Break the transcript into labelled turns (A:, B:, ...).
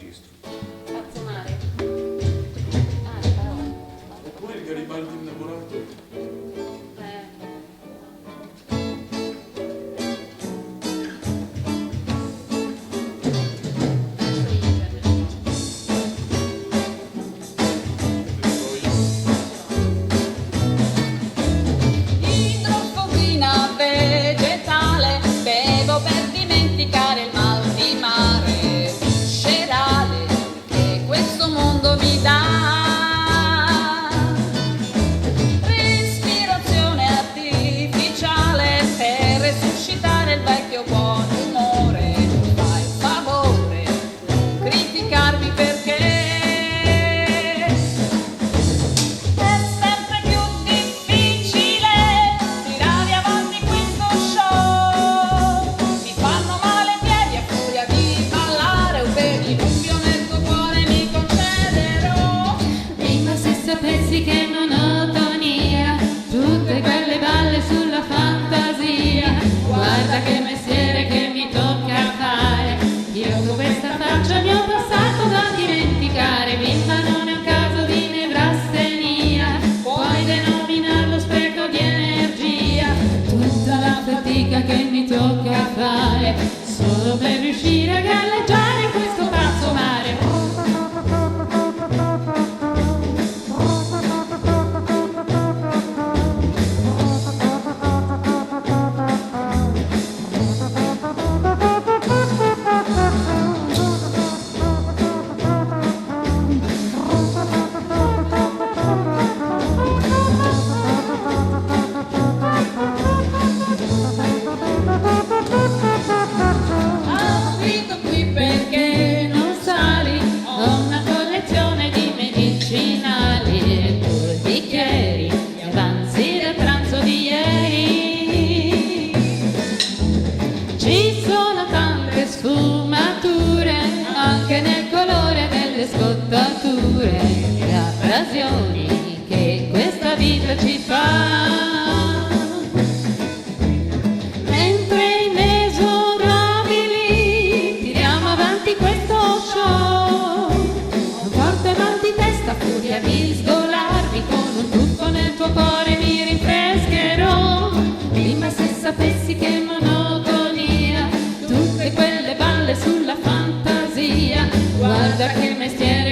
A: registro.
B: Cazzonare.
A: Oppure il Garibaldi innamorato.
B: Idrofobina vegetale, bevo per dimenticare il mal di mare viscerale che questo mondo mi dà. Respirazione artificiale per resuscitare il vecchio buon umore. Fai il favore, non criticarmi perché è sempre più difficile tirare avanti questo show. Mi fanno male i piedi a furia di ballare, un pediluvio nel tuo cuore mi concederò.
C: Dimma se sapessi che monotonia, tutte quelle balle sulla fantasia. Guarda che mestiere che mi tocca fare, io con questa faccia mi ho passato da dimenticare. Bimba non è un caso di nevrastenia, puoi denominarlo spreco di energia. Tutta la fatica che mi tocca fare, solo per riuscire a galleggiare in questo pazzo mare. Abito qui perché non sali, ho una collezione di medicinali, due bicchieri, gli avanzi del pranzo di ieri. Ci sono tante sfumature, anche nel colore delle scottature, le abrasioni che questa vita ci fa. Mentre inesorabili tiriamo avanti questo show, un forte mal di testa, furia di sgolarmi, con un tuffo nel tuo cuore mi rinfrescherò. Prima se sapessi che monotonia, tutte quelle balle sulla fantasia. Guarda che mestiere